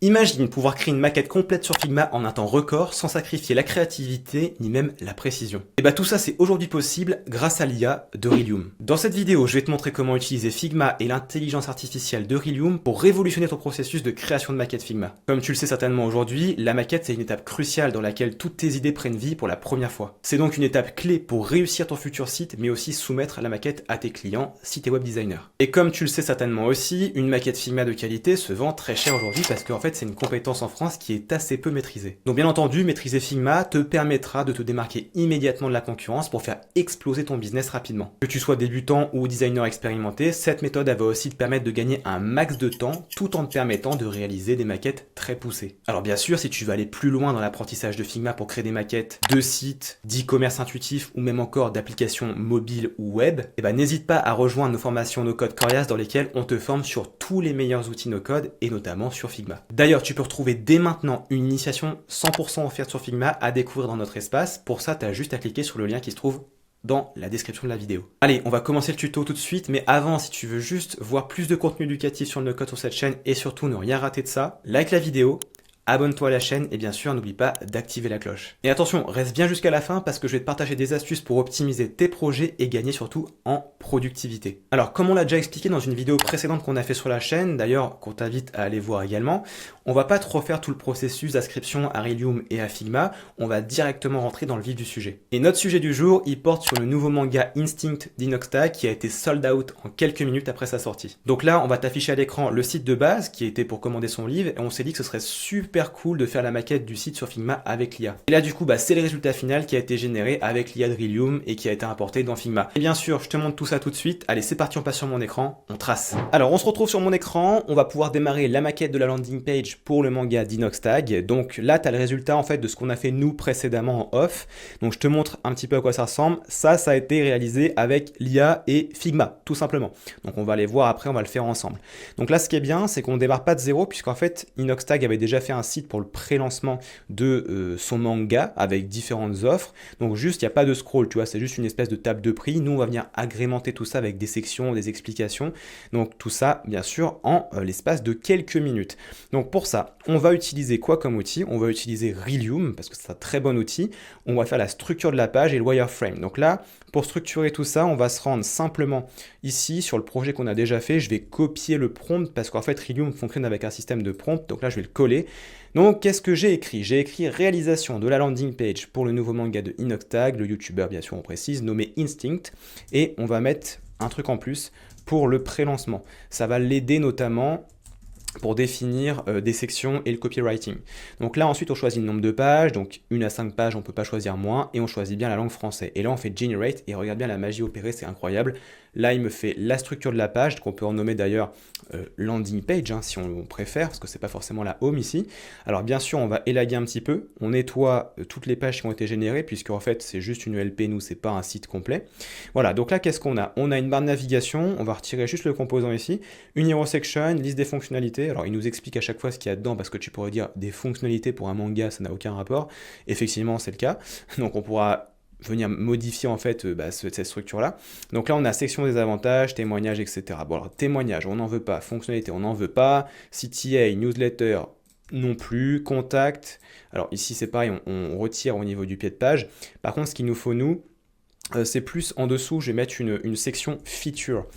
Imagine pouvoir créer une maquette complète sur Figma en un temps record sans sacrifier la créativité ni même la précision. Et bah tout ça c'est aujourd'hui possible grâce à l'IA de Rilium. Dans cette vidéo, je vais te montrer comment utiliser Figma et l'intelligence artificielle de Rilium pour révolutionner ton processus de création de maquette Figma. Comme tu le sais certainement aujourd'hui, la maquette c'est une étape cruciale dans laquelle toutes tes idées prennent vie pour la première fois. C'est donc une étape clé pour réussir ton futur site mais aussi soumettre la maquette à tes clients si tu es web designer. Et comme tu le sais certainement aussi, une maquette Figma de qualité se vend très cher aujourd'hui parce qu'en fait c'est une compétence en France qui est assez peu maîtrisée. Donc bien entendu, maîtriser Figma te permettra de te démarquer immédiatement de la concurrence pour faire exploser ton business rapidement. Que tu sois débutant ou designer expérimenté, cette méthode va aussi te permettre de gagner un max de temps tout en te permettant de réaliser des maquettes très poussées. Alors bien sûr, si tu veux aller plus loin dans l'apprentissage de Figma pour créer des maquettes de sites, d'e-commerce intuitif ou même encore d'applications mobiles ou web, n'hésite pas à rejoindre nos formations no-code Corias dans lesquelles on te forme sur tous les meilleurs outils no-code et notamment sur Figma. D'ailleurs, tu peux retrouver dès maintenant une initiation 100% offerte sur Figma à découvrir dans notre espace. Pour ça, tu as juste à cliquer sur le lien qui se trouve dans la description de la vidéo. Allez, on va commencer le tuto tout de suite, mais avant, si tu veux juste voir plus de contenu éducatif sur le no-code sur cette chaîne et surtout ne rien rater de ça, like la vidéo, abonne-toi à la chaîne et bien sûr, n'oublie pas d'activer la cloche. Et attention, reste bien jusqu'à la fin parce que je vais te partager des astuces pour optimiser tes projets et gagner surtout en productivité. Alors, comme on l'a déjà expliqué dans une vidéo précédente qu'on a fait sur la chaîne, d'ailleurs, qu'on t'invite à aller voir également, on va pas te refaire tout le processus d'inscription à Rilium et à Figma, on va directement rentrer dans le vif du sujet. Et notre sujet du jour, il porte sur le nouveau manga Instinct d'Inoxtag qui a été sold out en quelques minutes après sa sortie. Donc là, on va t'afficher à l'écran le site de base qui était pour commander son livre et on s'est dit que ce serait super cool de faire la maquette du site sur Figma avec l'IA. Et là du coup, c'est le résultat final qui a été généré avec l'IA de Rilium et qui a été importé dans Figma. Et bien sûr, je te montre tout ça tout de suite. Allez, c'est parti, on passe sur mon écran, on trace. Alors, on se retrouve sur mon écran, on va pouvoir démarrer la maquette de la landing page pour le manga d'Inoxtag. Donc là, tu as le résultat en fait de ce qu'on a fait nous précédemment en off. Donc je te montre un petit peu à quoi ça ressemble. Ça a été réalisé avec l'IA et Figma, tout simplement. Donc on va aller voir après, on va le faire ensemble. Donc là, ce qui est bien, c'est qu'on ne démarre pas de zéro puisqu'en fait, Inoxtag avait déjà fait un site pour le pré-lancement de son manga avec différentes offres. Donc juste, il n'y a pas de scroll, tu vois, c'est juste une espèce de table de prix. Nous, on va venir agrémenter tout ça avec des sections, des explications. Donc tout ça, bien sûr, en l'espace de quelques minutes. Donc pour ça, on va utiliser quoi comme outil? On va utiliser Rilium parce que c'est un très bon outil. On va faire la structure de la page et le wireframe. Donc là, pour structurer tout ça, on va se rendre simplement ici sur le projet qu'on a déjà fait. Je vais copier le prompt parce qu'en fait, Rilium fonctionne avec un système de prompt. Donc là, je vais le coller. Donc, qu'est-ce que j'ai écrit? J'ai écrit réalisation de la landing page pour le nouveau manga de Inoxtag, le youtubeur, bien sûr, on précise, nommé Instinct. Et on va mettre un truc en plus pour le pré-lancement. Ça va l'aider notamment pour définir des sections et le copywriting. Donc là, ensuite, on choisit le nombre de pages, donc 1 à 5 pages, on ne peut pas choisir moins, et on choisit bien la langue française. Et là, on fait Generate, et regarde bien la magie opérée, c'est incroyable. Là, il me fait la structure de la page, qu'on peut en nommer d'ailleurs landing page, si on préfère, parce que c'est pas forcément la home ici. Alors bien sûr, on va élaguer un petit peu, on nettoie toutes les pages qui ont été générées, puisque en fait, c'est juste une ELP, nous, c'est pas un site complet. Voilà, donc là, qu'est-ce qu'on a? On a une barre de navigation, on va retirer juste le composant ici, une hero section, liste des fonctionnalités. Alors, il nous explique à chaque fois ce qu'il y a dedans, parce que tu pourrais dire des fonctionnalités pour un manga, ça n'a aucun rapport. Effectivement, c'est le cas. Donc, on pourra venir modifier en fait cette structure là. Donc là on a section des avantages, témoignages, etc. Bon alors témoignages on n'en veut pas, fonctionnalité on n'en veut pas, CTA, newsletter non plus, contact, alors ici c'est pareil, on retire au niveau du pied de page. Par contre ce qu'il nous faut nous, c'est plus en dessous, je vais mettre une section feature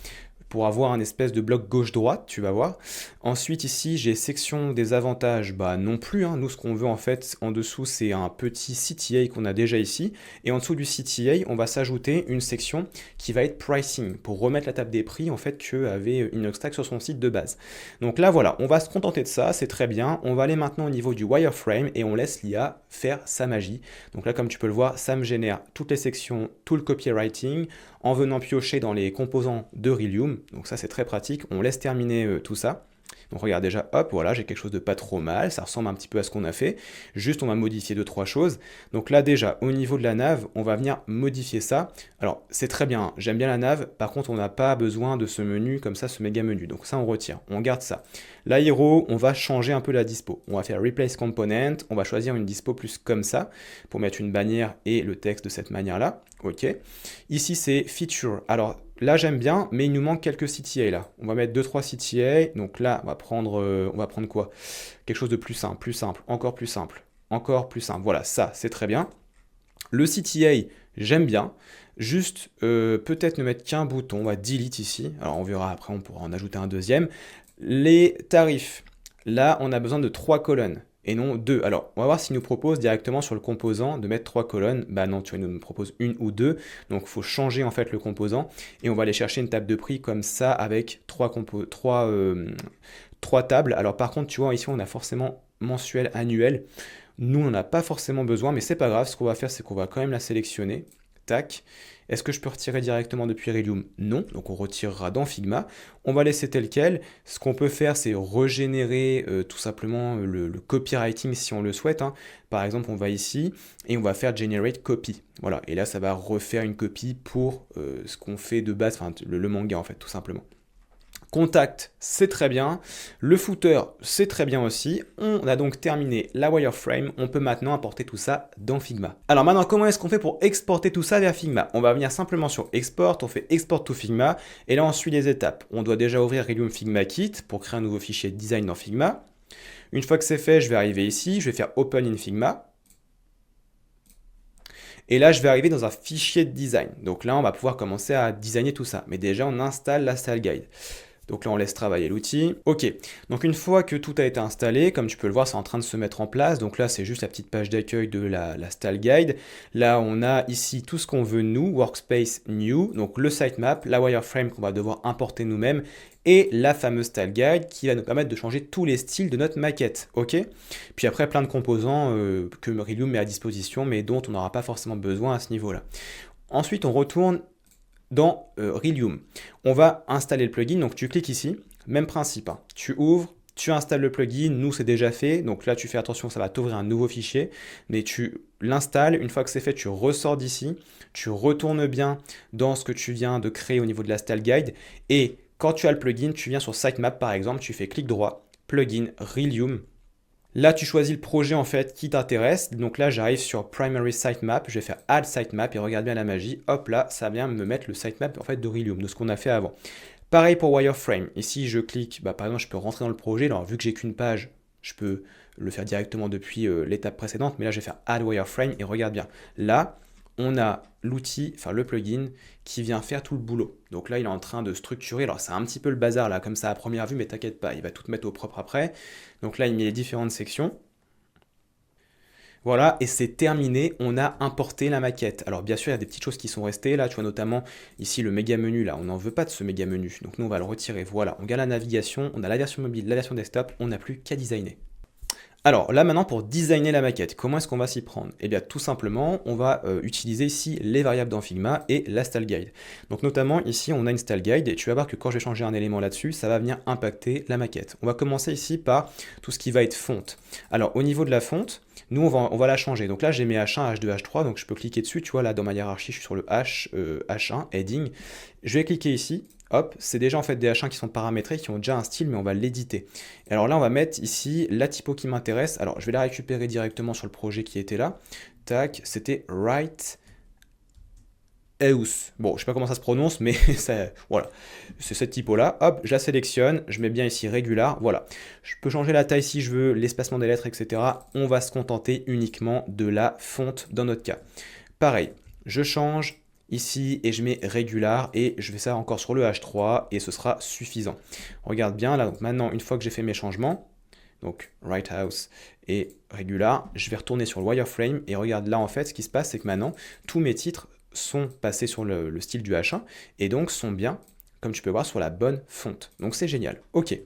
pour avoir un espèce de bloc gauche-droite, tu vas voir. Ensuite, ici, j'ai section des avantages, non plus. Nous, ce qu'on veut, en fait, en dessous, c'est un petit CTA qu'on a déjà ici. Et en dessous du CTA, on va s'ajouter une section qui va être pricing, pour remettre la table des prix, en fait, qu'avait Inoxtag sur son site de base. Donc là, voilà, on va se contenter de ça, c'est très bien. On va aller maintenant au niveau du wireframe et on laisse l'IA faire sa magie. Donc là, comme tu peux le voir, ça me génère toutes les sections, tout le copywriting, en venant piocher dans les composants de Rilium. Donc ça, c'est très pratique. On laisse terminer tout ça. Donc regarde déjà, hop, voilà, j'ai quelque chose de pas trop mal, ça ressemble un petit peu à ce qu'on a fait. Juste, on va modifier 2-3 choses. Donc là déjà, au niveau de la nav, on va venir modifier ça. Alors, c'est très bien, j'aime bien la nav, par contre, on n'a pas besoin de ce menu comme ça, ce méga menu. Donc ça, on retire, on garde ça. L'aéro, on va changer un peu la dispo. On va faire Replace Component, on va choisir une dispo plus comme ça, pour mettre une bannière et le texte de cette manière-là. Ok. Ici, c'est Feature. Alors, là j'aime bien, mais il nous manque quelques CTA là. On va mettre 2-3 CTA, donc là on va prendre quoi? Quelque chose de plus simple, encore plus simple. Voilà, ça c'est très bien. Le CTA, j'aime bien. Juste, peut-être ne mettre qu'un bouton, on va delete ici. Alors on verra après, on pourra en ajouter un deuxième. Les tarifs, là on a besoin de 3 colonnes et non 2. Alors on va voir s'il nous propose directement sur le composant de mettre 3 colonnes. Bah non, tu vois, il nous propose une ou deux. Donc il faut changer en fait le composant et on va aller chercher une table de prix comme ça avec 3 tables. Alors par contre, tu vois, ici on a forcément mensuel, annuel. Nous, on n'en a pas forcément besoin, mais c'est pas grave. Ce qu'on va faire, c'est qu'on va quand même la sélectionner. Tac. Est-ce que je peux retirer directement depuis Iridium? Non. Donc on retirera dans Figma. On va laisser tel quel. Ce qu'on peut faire, c'est régénérer tout simplement le copywriting si on le souhaite, hein. Par exemple, on va ici et on va faire Generate Copy. Voilà. Et là, ça va refaire une copie pour ce qu'on fait de base, enfin le manga en fait, tout simplement. Contact, c'est très bien. Le footer, c'est très bien aussi. On a donc terminé la wireframe. On peut maintenant importer tout ça dans Figma. Alors maintenant, comment est-ce qu'on fait pour exporter tout ça vers Figma? On va venir simplement sur Export, on fait Export to Figma. Et là, on suit les étapes. On doit déjà ouvrir Iridium Figma Kit pour créer un nouveau fichier design dans Figma. Une fois que c'est fait, je vais arriver ici. Je vais faire Open in Figma. Et là, je vais arriver dans un fichier de design. Donc là, on va pouvoir commencer à designer tout ça. Mais déjà, on installe la style guide. Donc là, on laisse travailler l'outil. Ok, donc une fois que tout a été installé, comme tu peux le voir, c'est en train de se mettre en place. Donc là, c'est juste la petite page d'accueil de la style guide. Là, on a ici tout ce qu'on veut nous, Workspace New, donc le sitemap, la wireframe qu'on va devoir importer nous-mêmes et la fameuse style guide qui va nous permettre de changer tous les styles de notre maquette. Ok. Puis après, plein de composants que Iridium met à disposition, mais dont on n'aura pas forcément besoin à ce niveau-là. Ensuite, on retourne dans Iridium. On va installer le plugin, donc tu cliques ici, même principe, hein. Tu ouvres, tu installes le plugin, nous c'est déjà fait, donc là tu fais attention, ça va t'ouvrir un nouveau fichier, mais tu l'installes, une fois que c'est fait, tu ressors d'ici, tu retournes bien dans ce que tu viens de créer au niveau de la style guide, et quand tu as le plugin, tu viens sur sitemap par exemple, tu fais clic droit, plugin, Iridium. Là, tu choisis le projet en fait qui t'intéresse. Donc là, j'arrive sur Primary Sitemap. Je vais faire Add Sitemap et regarde bien la magie. Hop là, ça vient me mettre le sitemap en fait de Iridium, de ce qu'on a fait avant. Pareil pour Wireframe. Ici, je clique. Par exemple, je peux rentrer dans le projet. Alors, vu que j'ai qu'une page, je peux le faire directement depuis l'étape précédente. Mais là, je vais faire Add Wireframe et regarde bien. Là, on a l'outil, enfin le plugin, qui vient faire tout le boulot. Donc là, il est en train de structurer. Alors, c'est un petit peu le bazar là, comme ça à première vue, mais t'inquiète pas, il va tout mettre au propre après. Donc là, il met les différentes sections. Voilà, et c'est terminé, on a importé la maquette. Alors bien sûr, il y a des petites choses qui sont restées là, tu vois notamment ici le méga menu là, on n'en veut pas de ce méga menu. Donc nous, on va le retirer. Voilà, on gagne la navigation, on a la version mobile, la version desktop, on n'a plus qu'à designer. Alors là maintenant pour designer la maquette, comment est-ce qu'on va s'y prendre? Eh bien tout simplement, on va utiliser ici les variables dans Figma et la style guide. Donc notamment ici on a une style guide et tu vas voir que quand je vais changer un élément là-dessus, ça va venir impacter la maquette. On va commencer ici par tout ce qui va être fonte. Alors au niveau de la fonte, nous on va la changer. Donc là j'ai mes H1, H2, H3, donc je peux cliquer dessus, tu vois là dans ma hiérarchie je suis sur le H1, heading. Je vais cliquer ici. Hop, c'est déjà en fait des H1 qui sont paramétrés, qui ont déjà un style, mais on va l'éditer. Et alors là, on va mettre ici la typo qui m'intéresse. Alors, je vais la récupérer directement sur le projet qui était là. Tac, c'était Right House. Bon, je sais pas comment ça se prononce, mais ça, voilà, c'est cette typo-là. Hop, je la sélectionne, je mets bien ici Regular, voilà. Je peux changer la taille si je veux, l'espacement des lettres, etc. On va se contenter uniquement de la fonte dans notre cas. Pareil, je change ici et je mets Regular et je fais ça encore sur le H3 et ce sera suffisant. Regarde bien là, donc maintenant une fois que j'ai fait mes changements, donc Right House et Regular, je vais retourner sur le wireframe et regarde là en fait ce qui se passe c'est que maintenant tous mes titres sont passés sur le style du H1 et donc sont bien, comme tu peux voir, sur la bonne fonte. Donc c'est génial. Ok.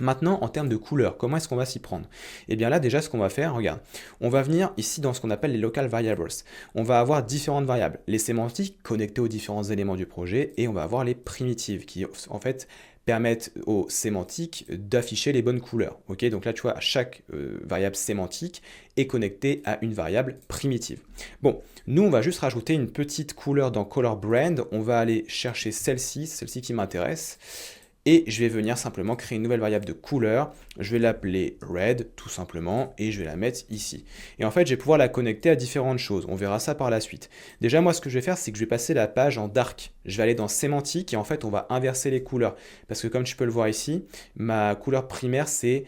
Maintenant, en termes de couleur, comment est-ce qu'on va s'y prendre? Eh bien là, déjà, ce qu'on va faire, regarde, on va venir ici dans ce qu'on appelle les local variables. On va avoir différentes variables, les sémantiques connectées aux différents éléments du projet, et on va avoir les primitives qui, en fait, permettent aux sémantiques d'afficher les bonnes couleurs. Ok, donc là, tu vois, chaque variable sémantique est connectée à une variable primitive. Bon, nous, on va juste rajouter une petite couleur dans Color Brand. On va aller chercher celle-ci qui m'intéresse. Et je vais venir simplement créer une nouvelle variable de couleur. Je vais l'appeler red, tout simplement, et je vais la mettre ici. Et en fait, je vais pouvoir la connecter à différentes choses. On verra ça par la suite. Déjà, moi, ce que je vais faire, c'est que je vais passer la page en dark. Je vais aller dans sémantique, et en fait, on va inverser les couleurs. Parce que comme tu peux le voir ici, ma couleur primaire, c'est...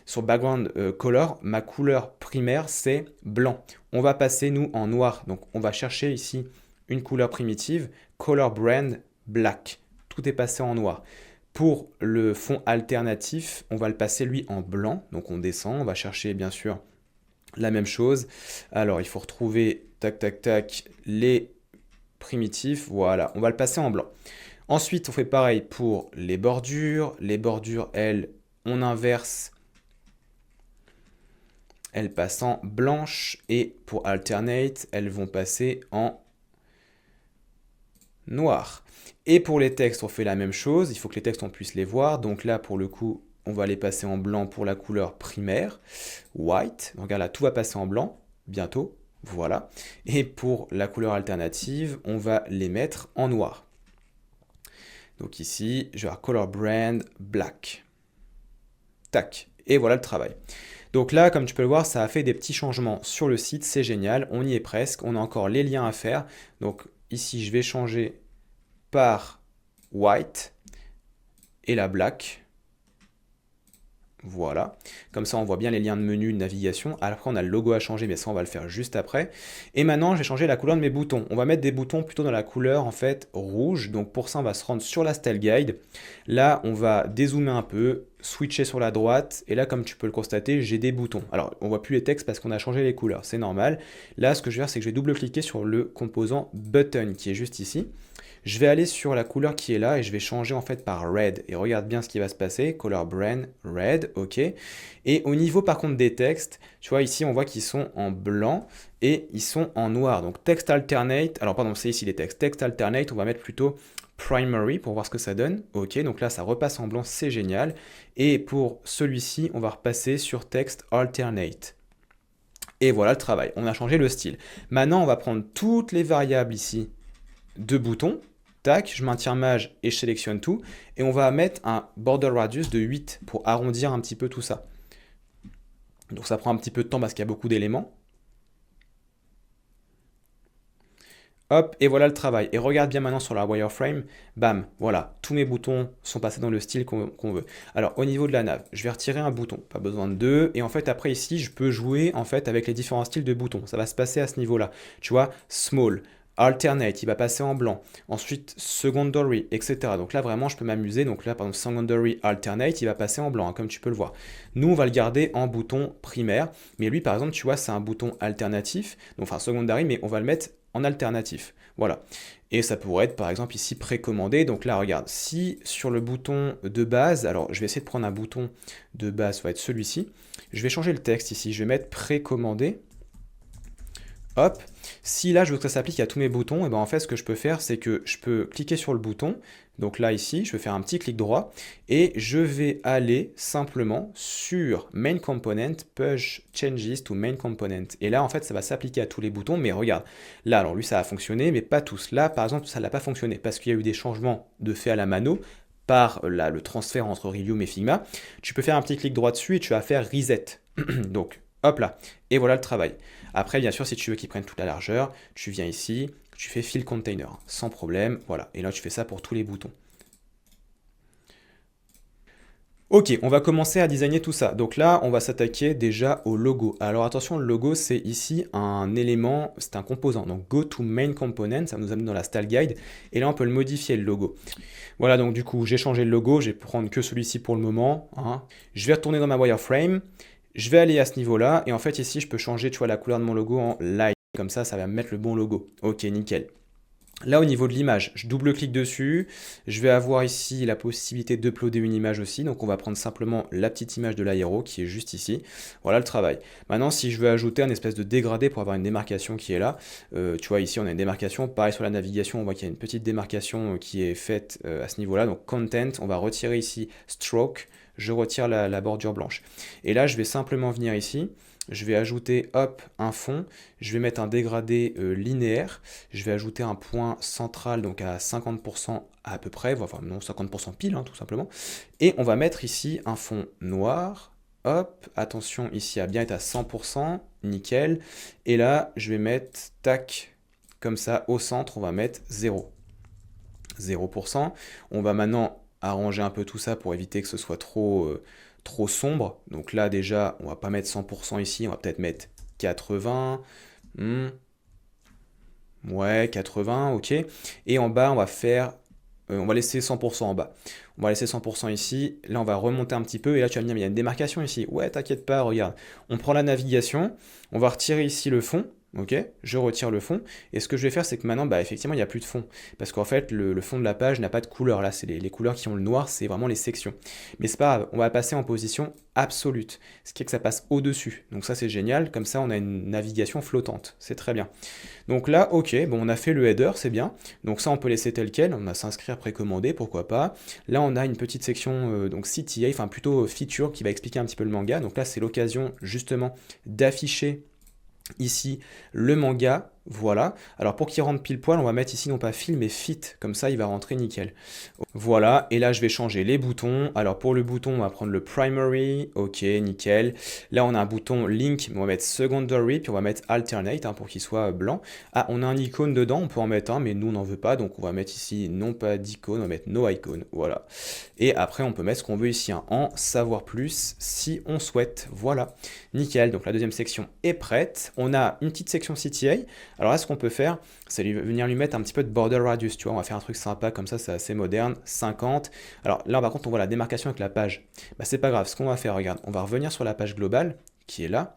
sur background color, ma couleur primaire, c'est blanc. On va passer, nous, en noir. Donc, on va chercher ici une couleur primitive, color brand black. Tout est passé en noir. Pour le fond alternatif, on va le passer lui en blanc. Donc on descend, on va chercher bien sûr la même chose. Alors il faut retrouver, tac tac tac, les primitifs. Voilà, on va le passer en blanc. Ensuite, on fait pareil pour les bordures. Les bordures, elles, on inverse. Elles passent en blanche. Et pour alternate, elles vont passer en noir. Et pour les textes, on fait la même chose. Il faut que les textes, on puisse les voir. Donc là, pour le coup, on va les passer en blanc pour la couleur primaire, white. Donc regarde là, tout va passer en blanc, bientôt. Voilà. Et pour la couleur alternative, on va les mettre en noir. Donc ici, je vais avoir color brand black. Tac. Et voilà le travail. Donc là, comme tu peux le voir, ça a fait des petits changements sur le site. C'est génial. On y est presque. On a encore les liens à faire. Donc ici, je vais changer par white et la black. Voilà. Comme ça, on voit bien les liens de menu, de navigation. Après, on a le logo à changer, mais ça, on va le faire juste après. Et maintenant, je vais changer la couleur de mes boutons. On va mettre des boutons plutôt dans la couleur, en fait, rouge. Donc, pour ça, on va se rendre sur la Style Guide. Là, on va dézoomer un peu, switcher sur la droite. Et là, comme tu peux le constater, j'ai des boutons. Alors, on voit plus les textes parce qu'on a changé les couleurs. C'est normal. Là, ce que je vais faire, c'est que je vais double-cliquer sur le composant button qui est juste ici. Je vais aller sur la couleur qui est là et je vais changer en fait par red. Et regarde bien ce qui va se passer. Color brand, red, ok. Et au niveau par contre des textes, tu vois ici on voit qu'ils sont en blanc et ils sont en noir. Donc text alternate, alors pardon c'est ici les textes. Text alternate, on va mettre plutôt primary pour voir ce que ça donne. Ok, donc là ça repasse en blanc, c'est génial. Et pour celui-ci, on va repasser sur text alternate. Et voilà le travail, on a changé le style. Maintenant on va prendre toutes les variables ici de boutons. Tac, je maintiens mage et je sélectionne tout. Et on va mettre un border radius de 8 pour arrondir un petit peu tout ça. Donc ça prend un petit peu de temps parce qu'il y a beaucoup d'éléments. Hop, et voilà le travail. Et regarde bien maintenant sur la wireframe, bam, voilà, tous mes boutons sont passés dans le style qu'on veut. Alors au niveau de la nav, je vais retirer un bouton, pas besoin de deux. Et en fait après ici, je peux jouer en fait avec les différents styles de boutons. Ça va se passer à ce niveau-là. Tu vois, small, alternate, il va passer en blanc. Ensuite, secondary, etc. Donc là, vraiment, je peux m'amuser. Donc là, par exemple, secondary, alternate, il va passer en blanc, hein, comme tu peux le voir. Nous, on va le garder en bouton primaire. Mais lui, par exemple, tu vois, c'est un bouton alternatif. Donc, enfin, secondary, mais on va le mettre en alternatif. Voilà. Et ça pourrait être, par exemple, ici, précommandé. Donc là, regarde, si sur le bouton de base, alors, je vais essayer de prendre un bouton de base, ça va être celui-ci. Je vais changer le texte ici. Je vais mettre précommandé. Hop, si là je veux que ça s'applique à tous mes boutons, et ben en fait ce que je peux faire c'est que je peux cliquer sur le bouton, donc là ici je vais faire un petit clic droit et je vais aller simplement sur Main Component, Push Changes to Main Component et là en fait ça va s'appliquer à tous les boutons, mais regarde, là alors lui ça a fonctionné mais pas tous, là par exemple ça n'a pas fonctionné parce qu'il y a eu des changements de fait à la mano, par là, le transfert entre Rhelium et Figma, tu peux faire un petit clic droit dessus et tu vas faire Reset, donc hop là, et voilà le travail. Après, bien sûr, si tu veux qu'ils prennent toute la largeur, tu viens ici, tu fais Fill Container, sans problème, voilà. Et là, tu fais ça pour tous les boutons. Ok, on va commencer à designer tout ça. Donc là, on va s'attaquer déjà au logo. Alors attention, le logo, c'est ici un élément, c'est un composant. Donc Go to Main Component, ça nous amène dans la Style Guide. Et là, on peut le modifier, le logo. Voilà, donc du coup, j'ai changé le logo. Je vais prendre que celui-ci pour le moment, hein. Je vais retourner dans ma wireframe. Je vais aller à ce niveau-là, et en fait ici je peux changer, tu vois, la couleur de mon logo en light, comme ça va me mettre le bon logo. Ok, nickel. Là au niveau de l'image, je double-clique dessus, je vais avoir ici la possibilité d'uploader une image aussi, donc on va prendre simplement la petite image de l'aéro qui est juste ici. Voilà le travail. Maintenant si je veux ajouter un espèce de dégradé pour avoir une démarcation qui est là, tu vois ici on a une démarcation, pareil sur la navigation on voit qu'il y a une petite démarcation qui est faite à ce niveau-là, donc content, on va retirer ici stroke, je retire la bordure blanche. Et là, je vais simplement venir ici je vais ajouter, hop, un fond, je vais mettre un dégradé linéaire, je vais ajouter un point central, donc à 50% à peu près, enfin non, 50% pile, hein, tout simplement, et on va mettre ici un fond noir, hop, attention, ici à bien être à 100%, nickel, et là, je vais mettre, tac, comme ça, au centre, on va mettre 0. 0%. On va maintenant arranger un peu tout ça pour éviter que ce soit trop sombre. Donc là déjà, on va pas mettre 100% ici, on va peut-être mettre 80. Ouais, 80, ok. Et en bas, on va faire... on va laisser 100% en bas. On va laisser 100% ici. Là, on va remonter un petit peu. Et là, tu vas me dire, mais il y a une démarcation ici. Ouais, t'inquiète pas, regarde. On prend la navigation. On va retirer ici le fond. Ok, je retire le fond. Et ce que je vais faire, c'est que maintenant, bah, effectivement, il n'y a plus de fond. Parce qu'en fait, le fond de la page n'a pas de couleur. Là, c'est les couleurs qui ont le noir, c'est vraiment les sections. Mais c'est pas grave, on va passer en position absolue. Ce qui est que ça passe au-dessus. Donc ça, c'est génial. Comme ça, on a une navigation flottante. C'est très bien. Donc là, ok, bon, on a fait le header, c'est bien. Donc ça, on peut laisser tel quel. On va s'inscrire précommandé, pourquoi pas. Là, on a une petite section donc CTA, enfin plutôt feature, qui va expliquer un petit peu le manga. Donc là, c'est l'occasion justement d'afficher ici le manga, voilà. Alors pour qu'il rentre pile poil, on va mettre ici non pas fill mais fit, comme ça il va rentrer nickel. Voilà, et là je vais changer les boutons. Alors pour le bouton, on va prendre le primary, ok, nickel. Là on a un bouton link, mais on va mettre secondary, puis on va mettre alternate pour qu'il soit blanc. Ah, on a un icône dedans, on peut en mettre un, mais nous on n'en veut pas, donc on va mettre ici non pas d'icône, on va mettre no icon, voilà. Et après on peut mettre ce qu'on veut ici, en savoir plus si on souhaite, voilà. Nickel, donc la deuxième section est prête. On a une petite section CTA. Alors là, ce qu'on peut faire, c'est venir lui mettre un petit peu de border radius, tu vois. On va faire un truc sympa comme ça, c'est assez moderne, 50. Alors là, par contre, on voit la démarcation avec la page. Bah, c'est pas grave, ce qu'on va faire, regarde, on va revenir sur la page globale, qui est là,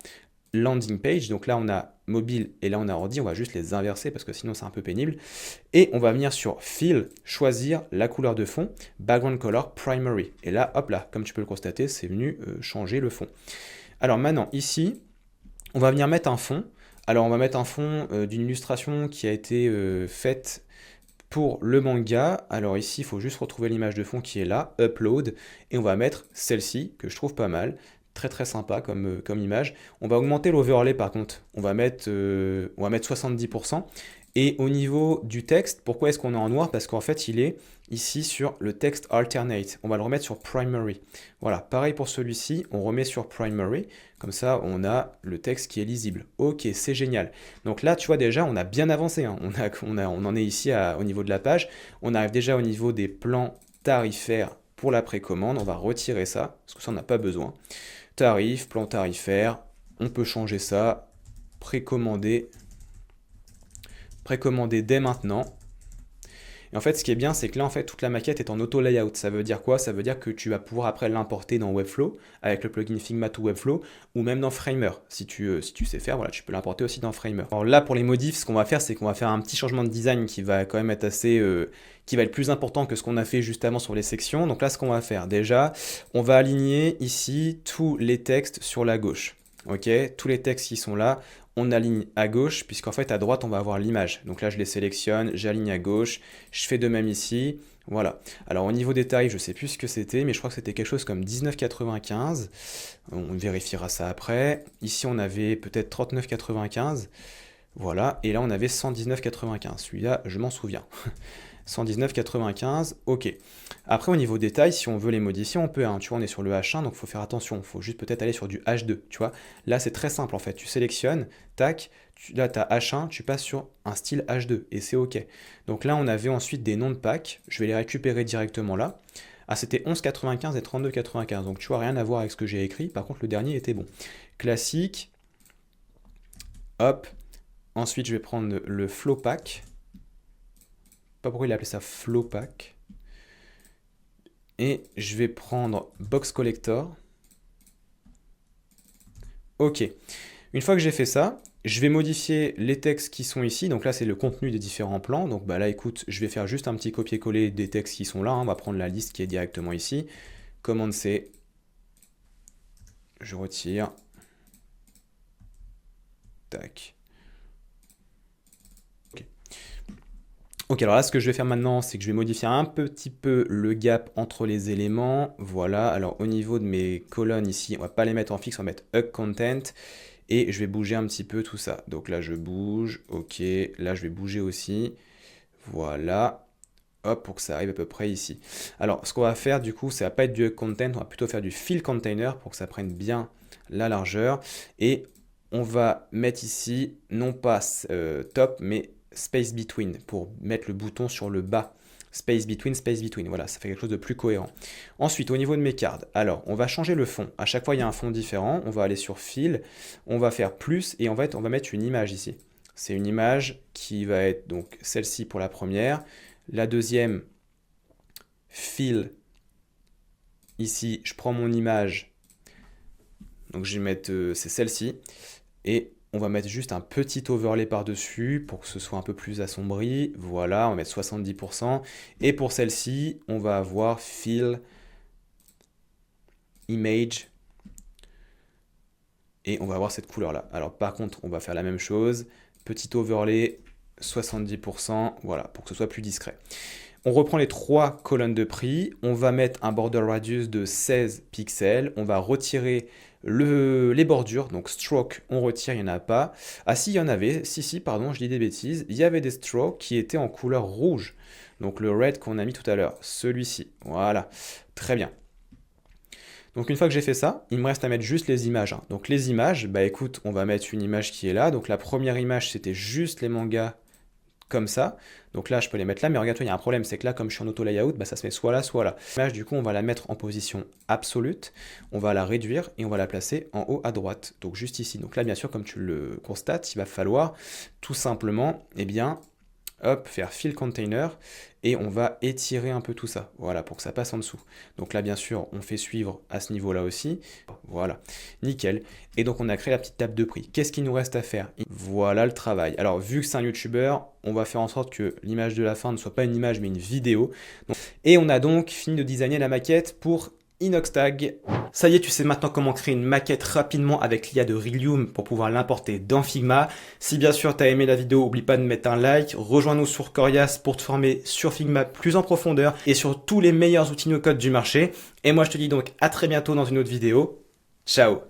landing page. Donc là, on a mobile et là, on a ordi. On va juste les inverser parce que sinon, c'est un peu pénible. Et on va venir sur Fill, choisir la couleur de fond, Background Color Primary. Et là, hop là, comme tu peux le constater, c'est venu changer le fond. Alors maintenant, ici, on va venir mettre un fond. Alors on va mettre un fond d'une illustration qui a été faite pour le manga. Alors ici, il faut juste retrouver l'image de fond qui est là, upload, et on va mettre celle-ci, que je trouve pas mal. Très très sympa comme image. On va augmenter l'overlay par contre. On va mettre 70%. Et au niveau du texte, pourquoi est-ce qu'on est en noir? Parce qu'en fait, il est ici sur le texte alternate. On va le remettre sur primary. Voilà, pareil pour celui-ci, on remet sur primary. Comme ça, on a le texte qui est lisible. Ok, c'est génial. Donc là, tu vois déjà, on a bien avancé. Hein. On en est ici au niveau de la page. On arrive déjà au niveau des plans tarifaires pour la précommande. On va retirer ça, parce que ça, on n'a pas besoin. Tarif, plan tarifaire, on peut changer ça. Précommander dès maintenant. Et en fait, ce qui est bien, c'est que là, en fait, toute la maquette est en auto layout. Ça veut dire quoi? Ça veut dire que tu vas pouvoir après l'importer dans Webflow avec le plugin Figma to Webflow ou même dans Framer. Si tu sais faire, voilà, tu peux l'importer aussi dans Framer. Alors là, pour les modifs, ce qu'on va faire, c'est qu'on va faire un petit changement de design qui va quand même être assez, qui va être plus important que ce qu'on a fait juste avant sur les sections. Donc là, ce qu'on va faire, déjà, on va aligner ici tous les textes sur la gauche. Ok, tous les textes qui sont là, on aligne à gauche, puisqu'en fait à droite on va avoir l'image. Donc là je les sélectionne, j'aligne à gauche, je fais de même ici, voilà. Alors au niveau des tarifs, je sais plus ce que c'était, mais je crois que c'était quelque chose comme 19,95. On vérifiera ça après. Ici on avait peut-être 39,95. Voilà, et là on avait 119,95. Celui-là, je m'en souviens. 119,95, ok. Après, au niveau des tailles, si on veut les modifier, on peut. Hein. Tu vois, on est sur le H1, donc il faut faire attention. Il faut juste peut-être aller sur du H2, tu vois. Là, c'est très simple, en fait. Tu sélectionnes, tac, là, tu as H1, tu passes sur un style H2, et c'est ok. Donc là, on avait ensuite des noms de packs. Je vais les récupérer directement là. Ah, c'était 11,95 et 32,95. Donc, tu vois, rien à voir avec ce que j'ai écrit. Par contre, le dernier était bon. Classique. Hop. Ensuite, je vais prendre le flow pack. Pas pourquoi il a appelé ça flow pack. Et je vais prendre box collector. Ok. Une fois que j'ai fait ça, je vais modifier les textes qui sont ici. Donc là, c'est le contenu des différents plans. Donc bah là, écoute, je vais faire juste un petit copier-coller des textes qui sont là. Hein. On va prendre la liste qui est directement ici. Commande C. Je retire. Tac. Ok, alors là, ce que je vais faire maintenant, c'est que je vais modifier un petit peu le gap entre les éléments. Voilà, alors au niveau de mes colonnes ici, on va pas les mettre en fixe, on va mettre Hug Content. et je vais bouger un petit peu tout ça. Donc là je bouge, ok, là je vais bouger aussi, voilà. Hop, pour que ça arrive à peu près ici. Alors, ce qu'on va faire, du coup, ça va pas être du content, on va plutôt faire du fill container pour que ça prenne bien la largeur. Et on va mettre ici, non pas top, mais space between, pour mettre le bouton sur le bas. Space between, voilà, ça fait quelque chose de plus cohérent. Ensuite, au niveau de mes cards, alors, on va changer le fond. À chaque fois, il y a un fond différent. On va aller sur fill, on va faire plus, et en fait, on va mettre une image ici. C'est une image qui va être donc celle-ci pour la première. La deuxième, fill, ici, je prends mon image, donc je vais mettre, c'est celle-ci, et on va mettre juste un petit overlay par-dessus pour que ce soit un peu plus assombri, voilà, on va mettre 70%, et pour celle-ci, on va avoir fill, image, et on va avoir cette couleur-là. Alors par contre, on va faire la même chose, petit overlay, 70%, voilà, pour que ce soit plus discret. On reprend les trois colonnes de prix, on va mettre un border radius de 16 pixels, on va retirer les bordures, donc stroke, on retire, il n'y en a pas. Ah si, il y en avait, si, pardon, je dis des bêtises, il y avait des strokes qui étaient en couleur rouge, donc le red qu'on a mis tout à l'heure, celui-ci, voilà, très bien. Donc une fois que j'ai fait ça, il me reste à mettre juste les images. Donc les images, bah écoute, on va mettre une image qui est là, donc la première image c'était juste les mangas comme ça. Donc là, je peux les mettre là, mais regarde-toi, il y a un problème, c'est que là, comme je suis en auto layout, bah, ça se met soit là, soit là. L'image, du coup, on va la mettre en position absolue, on va la réduire et on va la placer en haut à droite, donc juste ici. Donc là, bien sûr, comme tu le constates, il va falloir tout simplement, eh bien, hop, faire fill container et on va étirer un peu tout ça, voilà, pour que ça passe en dessous. Donc là, bien sûr, on fait suivre à ce niveau-là aussi, voilà, nickel. Et donc, on a créé la petite table de prix. Qu'est-ce qu'il nous reste à faire? Voilà le travail. Alors, vu que c'est un YouTuber, on va faire en sorte que l'image de la fin ne soit pas une image, mais une vidéo. Et on a donc fini de designer la maquette pour Inoxtag. Ça y est, tu sais maintenant comment créer une maquette rapidement avec l'IA de Rilium pour pouvoir l'importer dans Figma. Si bien sûr tu as aimé la vidéo, n'oublie pas de mettre un like, rejoins-nous sur Corias pour te former sur Figma plus en profondeur et sur tous les meilleurs outils no-code du marché. Et moi je te dis donc à très bientôt dans une autre vidéo. Ciao!